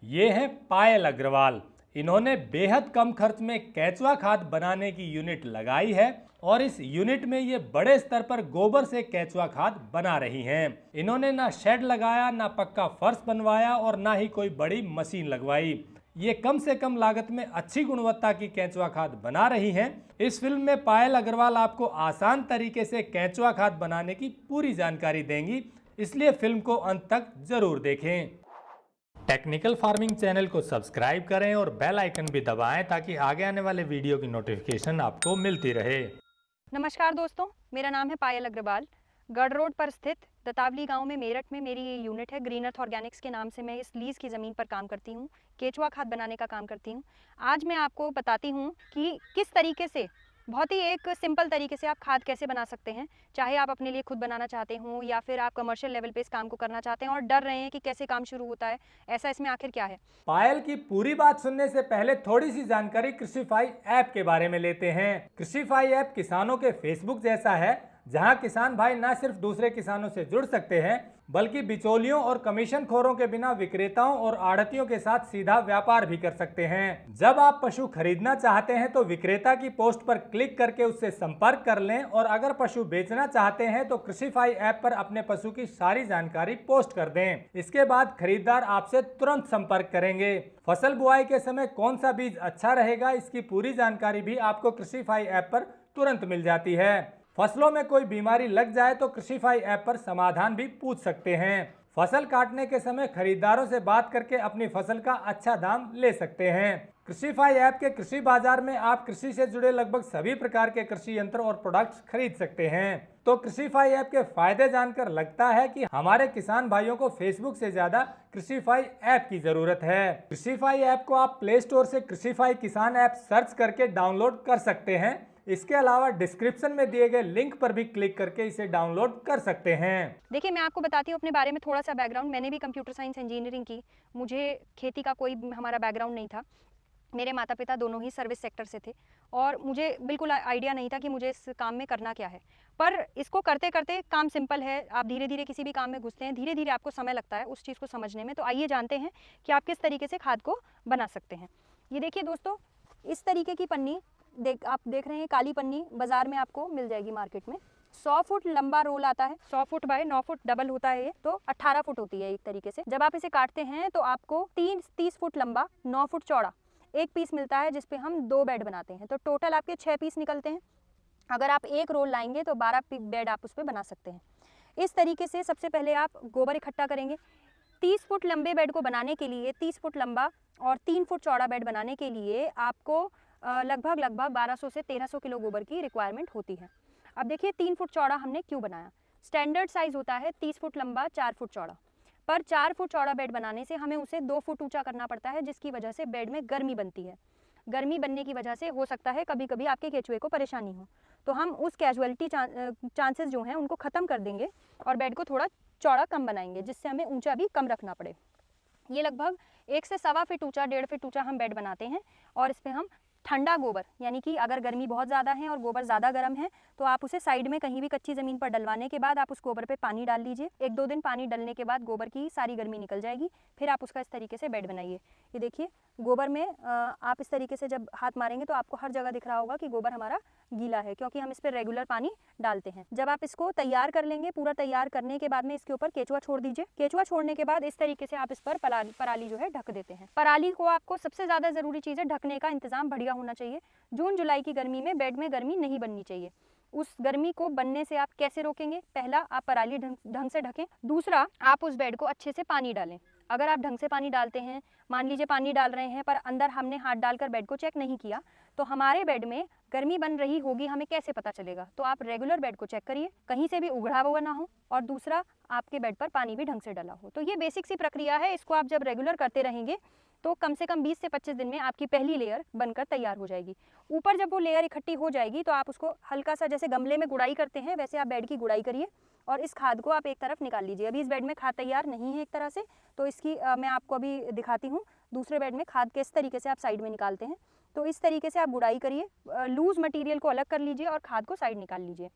ये है पायल अग्रवाल। इन्होंने बेहद कम खर्च में केंचुआ खाद बनाने की यूनिट लगाई है और इस यूनिट में ये बड़े स्तर पर गोबर से केंचुआ खाद बना रही हैं। इन्होंने ना शेड लगाया, ना पक्का फर्श बनवाया और ना ही कोई बड़ी मशीन लगवाई। ये कम से कम लागत में अच्छी गुणवत्ता की केंचुआ खाद बना रही हैं। इस फिल्म में पायल अग्रवाल आपको आसान तरीके से केंचुआ खाद बनाने की पूरी जानकारी देंगी, इसलिए फिल्म को अंत तक जरूर देखें। टेक्निकल फार्मिंग चैनल को सब्सक्राइब करें और बेल आइकन भी दबाएं ताकि आगे आने वाले वीडियो की नोटिफिकेशन आपको मिलती रहे। नमस्कार दोस्तों, मेरा नाम है पायल अग्रवाल। गढ़ रोड पर स्थित दतावली गांव में मेरठ में मेरी ये यूनिट है। ग्रीन अर्थ ऑर्गेनिक्स के नाम से मैं इस लीज की ज़मीन पर काम करती हूँ, केचुआ खाद बनाने का काम करती हूँ। आज मैं आपको बताती हूँ कि किस तरीके से, बहुत ही एक सिंपल तरीके से आप खाद कैसे बना सकते हैं। चाहे आप अपने लिए खुद बनाना चाहते हो या फिर आप कमर्शियल लेवल पे इस काम को करना चाहते हैं और डर रहे हैं कि कैसे काम शुरू होता है, ऐसा इसमें आखिर क्या है। पायल की पूरी बात सुनने से पहले थोड़ी सी जानकारी कृषिफाई ऐप के बारे में लेते हैं। कृषिफाई ऐप किसानों के फेसबुक जैसा है, जहां किसान भाई न सिर्फ दूसरे किसानों से जुड़ सकते हैं बल्कि बिचौलियों और कमीशन खोरों के बिना विक्रेताओं और आढ़तियों के साथ सीधा व्यापार भी कर सकते हैं। जब आप पशु खरीदना चाहते हैं तो विक्रेता की पोस्ट पर क्लिक करके उससे संपर्क कर लें और अगर पशु बेचना चाहते हैं तो कृषिफाई ऐप पर अपने पशु की सारी जानकारी पोस्ट कर दें। इसके बाद खरीदार आपसे तुरंत संपर्क करेंगे। फसल बुआई के समय कौन सा बीज अच्छा रहेगा, इसकी पूरी जानकारी भी आपको कृषिफाई ऐप पर तुरंत मिल जाती है। फसलों में कोई बीमारी लग जाए तो कृषिफाई ऐप पर समाधान भी पूछ सकते हैं। फसल काटने के समय खरीदारों से बात करके अपनी फसल का अच्छा दाम ले सकते हैं। कृषिफाई ऐप के कृषि बाजार में आप कृषि से जुड़े लगभग सभी प्रकार के कृषि यंत्र और प्रोडक्ट्स खरीद सकते हैं। तो कृषिफाई ऐप के फायदे जानकर लगता है कि हमारे किसान भाइयों को फेसबुक से ज्यादा कृषिफाई ऐप की जरूरत है। कृषिफाई ऐप को आप प्ले स्टोर से कृषिफाई किसान ऐप सर्च करके डाउनलोड कर सकते हैं। इसके अलावा डिस्क्रिप्शन में दिए गए लिंक पर भी क्लिक करके इसे डाउनलोड कर सकते हैं। देखिए, मैं आपको बताती हूँ अपने बारे में थोड़ा सा बैकग्राउंड। मैंने भी कंप्यूटर साइंस इंजीनियरिंग की। मुझे खेती का कोई हमारा बैकग्राउंड नहीं था। मेरे माता पिता दोनों ही सर्विस सेक्टर से थे और मुझे बिल्कुल आइडिया नहीं था कि मुझे इस काम में करना क्या है। पर इसको करते करते, काम सिंपल है, आप धीरे धीरे किसी भी काम में घुसते हैं, धीरे धीरे आपको समय लगता है उस चीज़ को समझने में। तो आइए जानते हैं कि आप किस तरीके से खाद को बना सकते हैं। ये देखिए दोस्तों, इस तरीके की पन्नी आप देख रहे हैं, काली पन्नी बाजार में आपको मिल जाएगी मार्केट में। 100 फुट लंबा रोल आता है, 100 फुट बाय 9 फुट डबल होता है ये, तो 18 फुट होती है एक तरीके से। जब आप इसे काटते हैं तो आपको 30 फुट लंबा 9 फुट चौड़ा एक पीस मिलता है, जिसपे हम 2 बेड बनाते हैं। तो टोटल आपके 6 पीस निकलते हैं। अगर आप एक रोल लाएंगे तो 12 बेड आप उस पर बना सकते हैं। इस तरीके से सबसे पहले आप गोबर इकट्ठा करेंगे। 30 फुट लंबे बेड को बनाने के लिए, 30 फुट लंबा और 3 फुट चौड़ा बेड बनाने के लिए आपको लगभग 1200 से 1300 किलो गोबर की रिक्वायरमेंट होती है। अब देखिए 3 फुट चौड़ा हमने क्यों बनाया। स्टैंडर्ड साइज होता है 30 फुट लंबा 4 फुट चौड़ा, पर 4 फुट चौड़ा बेड बनाने से हमें उसे 2 फुट ऊंचा करना पड़ता है, जिसकी वजह से बेड में गर्मी बनती है। गर्मी बनने की वजह से हो सकता है कभी कभी आपके केचुए को परेशानी हो, तो हम उस कैजुअलिटी चांसेस जो हैं उनको ख़त्म कर देंगे और बेड को थोड़ा चौड़ा कम बनाएंगे, जिससे हमें ऊंचा भी कम रखना पड़े। ये लगभग 1 से 1.25 फीट ऊंचा, 1.5 फीट ऊंचा हम बेड बनाते हैं और इस पर हम ठंडा गोबर, यानी कि अगर गर्मी बहुत ज़्यादा है और गोबर ज़्यादा गर्म है तो आप उसे साइड में कहीं भी कच्ची ज़मीन पर डलवाने के बाद आप उस गोबर पे पानी डाल लीजिए। 1-2 दिन पानी डलने के बाद गोबर की सारी गर्मी निकल जाएगी। फिर आप उसका इस तरीके से बेड बनाइए। ये देखिए, गोबर में आप इस तरीके से जब हाथ मारेंगे तो आपको हर जगह दिख रहा होगा कि गोबर हमारा गीला है, क्योंकि हम इस पर रेगुलर पानी डालते हैं। जब आप इसको तैयार कर लेंगे, पूरा तैयार करने के बाद में इसके ऊपर केचुआ छोड़ दीजिए। केचुआ छोड़ने के बाद इस तरीके से आप इस पर पराली जो है ढक देते हैं। पराली को आपको सबसे ज़्यादा ज़रूरी चीज़ है, ढकने का इंतजाम बढ़िया होना चाहिए। जून जुलाई की गर्मी में बेड में गर्मी नहीं बननी चाहिए। उस गर्मी को बनने से आप कैसे रोकेंगे? पहला, आप पराली ढंग से ढकें। दूसरा, आप उस बेड को अच्छे से पानी डालें। अगर आप ढंग से पानी डालते हैं, मान लीजिए पानी डाल रहे हैं पर अंदर हमने हाथ डालकर बेड को चेक नहीं किया, तो हमारे बेड में गर्मी बन रही होगी, हमें कैसे पता चलेगा? तो आप रेगुलर बेड को चेक करिए, कहीं से भी उघड़ा हुआ ना हो, और दूसरा, आपके बेड पर पानी भी ढंग से डला हो। तो ये बेसिक सी प्रक्रिया है। इसको आप जब रेगुलर करते रहेंगे तो कम से कम 20 से 25 दिन में आपकी पहली लेयर बनकर तैयार हो जाएगी। ऊपर जब वो लेयर इकट्ठी हो जाएगी तो आप उसको हल्का सा, जैसे गमले में गुड़ाई करते हैं, वैसे आप बेड की गुड़ाई करिए और इस खाद को आप एक तरफ निकाल लीजिए। अभी इस बेड में खाद तैयार नहीं है एक तरह से, तो इसकी मैं आपको अभी दिखाती हूँ। दूसरे बेड में खाद किस तरीके से आप साइड में निकालते हैं। तो इस तरीके से आप गुड़ाई करिए, लूज मटेरियल को अलग कर लीजिए और खाद को साइड निकाल लीजिए।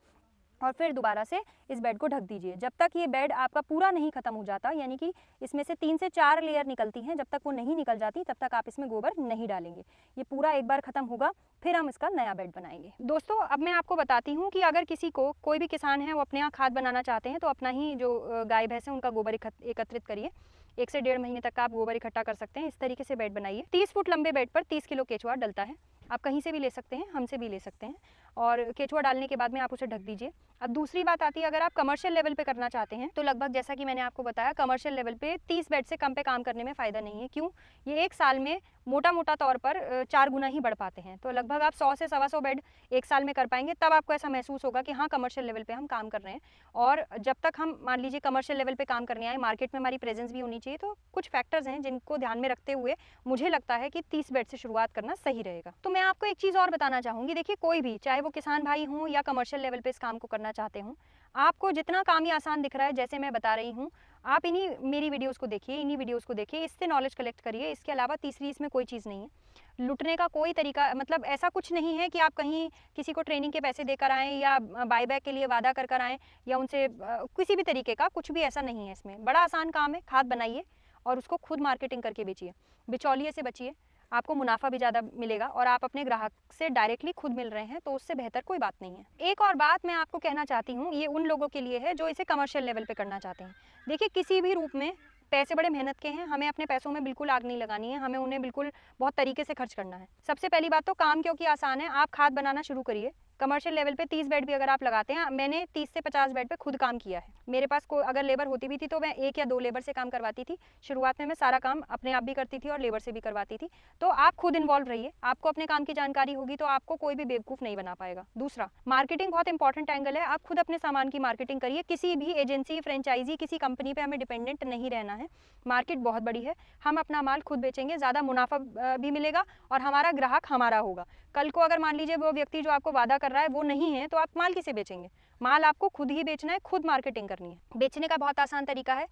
और फिर दोबारा से इस बेड को ढक दीजिए। जब तक ये बेड आपका पूरा नहीं खत्म हो जाता, यानी कि इसमें से 3 से 4 लेयर निकलती हैं, जब तक वो नहीं निकल जाती तब तक आप इसमें गोबर नहीं डालेंगे। ये पूरा एक बार ख़त्म होगा, फिर हम इसका नया बेड बनाएंगे। दोस्तों, अब मैं आपको बताती हूँ कि अगर किसी को, कोई भी किसान है वो अपने यहाँ खाद बनाना चाहते हैं, तो अपना ही जो गाय भैंस है उनका गोबर एकत्रित करिए। 1 से 1.5 महीने तक का आप गोबर इकट्ठा कर सकते हैं। इस तरीके से बेड बनाइए। 30 फुट लंबे बेड पर 30 किलो केचुआ डलता है। आप कहीं से भी ले सकते हैं, हमसे भी ले सकते हैं। और केचुआ डालने के बाद में आप उसे ढक दीजिए। अब दूसरी बात आती है, अगर आप कमर्शियल लेवल पे करना चाहते हैं तो लगभग, जैसा कि मैंने आपको बताया, कमर्शियल लेवल पे 30 बेड से कम पे काम करने में फ़ायदा नहीं है। क्यों? ये एक साल में मोटा तौर पर 4 गुना ही बढ़ पाते हैं। तो लगभग आप 100 से 125 बेड एक साल में कर पाएंगे। तब आपको ऐसा महसूस होगा कि हाँ, कमर्शियल लेवल पे हम काम कर रहे हैं। और जब तक हम, मान लीजिए, कमर्शियल लेवल पे काम करने आए, मार्केट में हमारी प्रेजेंस भी होनी चाहिए। तो कुछ फैक्टर्स हैं जिनको ध्यान में रखते हुए मुझे लगता है कि 30 बेड से शुरुआत करना सही रहेगा। तो मैं आपको एक चीज़ और बताना चाहूँगी। देखिए, कोई भी, चाहे वो किसान भाई हों या कमर्शियल लेवल पे इस काम को करना चाहते हों, आपको जितना काम ये आसान दिख रहा है, जैसे मैं बता रही हूँ, आप इन्हीं मेरी वीडियोस को देखिए, इन्हीं वीडियोस को देखिए, इससे नॉलेज कलेक्ट करिए। इसके अलावा तीसरी इसमें कोई चीज़ नहीं है। लुटने का कोई तरीका, मतलब ऐसा कुछ नहीं है कि आप कहीं किसी को ट्रेनिंग के पैसे देकर आएँ या बायबैक के लिए वादा कर आएँ या उनसे किसी भी तरीके का कुछ भी ऐसा नहीं है इसमें। बड़ा आसान काम है। खाद बनाइए और उसको खुद मार्केटिंग करके बेचिए। बिचौलिए से बचिए, आपको मुनाफा भी ज़्यादा मिलेगा और आप अपने ग्राहक से डायरेक्टली खुद मिल रहे हैं, तो उससे बेहतर कोई बात नहीं है। एक और बात मैं आपको कहना चाहती हूँ, ये उन लोगों के लिए है जो इसे कमर्शियल लेवल पे करना चाहते हैं। देखिए, किसी भी रूप में पैसे बड़े मेहनत के हैं। हमें अपने पैसों में बिल्कुल आग नहीं लगानी है, हमें उन्हें बिल्कुल बहुत तरीके से खर्च करना है। सबसे पहली बात तो काम क्योंकि आसान है, आप खाद बनाना शुरू करिए। कमर्शियल लेवल पे 30 बेड भी अगर आप लगाते हैं, मैंने 30 से 50 बेड पे खुद काम किया है। मेरे पास अगर लेबर होती भी थी तो मैं 1 या 2 लेबर से काम करवाती थी। शुरुआत में मैं सारा काम अपने आप भी करती थी और लेबर से भी करवाती थी। तो आप खुद इन्वॉल्व रहिए, आपको अपने काम की जानकारी होगी तो आपको कोई भी बेवकूफ़ नहीं बना पाएगा। दूसरा, मार्केटिंग बहुत इंपॉर्टेंट एंगल है। आप खुद अपने सामान की मार्केटिंग करिए। किसी भी एजेंसी, फ्रेंचाइजी, किसी कंपनी पे हमें डिपेंडेंट नहीं रहना है। मार्केट बहुत बड़ी है, हम अपना माल खुद बेचेंगे, ज़्यादा मुनाफा भी मिलेगा और हमारा ग्राहक हमारा होगा। कल को अगर मान लीजिए वो व्यक्ति जो आपको वादा कर रहा है वो नहीं है, तो आप माल किसे बेचेंगे? माल आपको खुद ही बेचना है, खुद मार्केटिंग करनी है। बेचने का बहुत आसान तरीका है।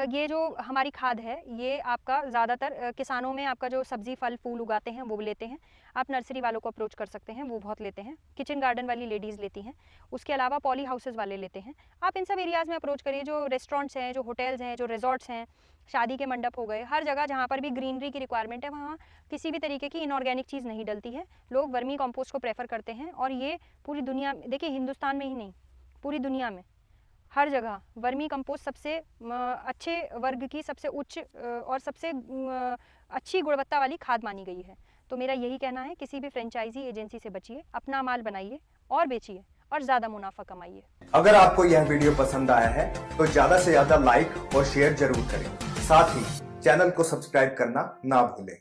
ये जो हमारी खाद है, ये आपका ज़्यादातर किसानों में, आपका जो सब्जी, फल, फूल उगाते हैं वो लेते हैं। आप नर्सरी वालों को अप्रोच कर सकते हैं, वो बहुत लेते हैं। किचन गार्डन वाली लेडीज़ लेती हैं। उसके अलावा पॉली हाउसेस वाले लेते हैं। आप इन सब एरियाज़ में अप्रोच करिए। जो रेस्टोरेंट्स हैं, जो होटल्स हैं, जो रिजॉर्ट्स हैं, शादी के मंडप हो गए, हर जगह जहाँ पर भी ग्रीनरी की रिक्वायरमेंट है, वहाँ किसी भी तरीके की इनऑर्गेनिक चीज़ नहीं डलती है। लोग वर्मी कंपोस्ट को प्रेफर करते हैं और ये पूरी दुनिया में, देखिए, हिंदुस्तान में ही नहीं, पूरी दुनिया में हर जगह वर्मी कंपोस्ट सबसे अच्छे वर्ग की, सबसे उच्च और सबसे अच्छी गुणवत्ता वाली खाद मानी गई है। तो मेरा यही कहना है, किसी भी फ्रेंचाइजी एजेंसी से बचिए, अपना माल बनाइए और बेचिए और ज़्यादा मुनाफा कमाइए। अगर आपको यह वीडियो पसंद आया है तो ज़्यादा से ज़्यादा लाइक और शेयर जरूर करें। साथ ही चैनल को सब्सक्राइब करना ना भूलें।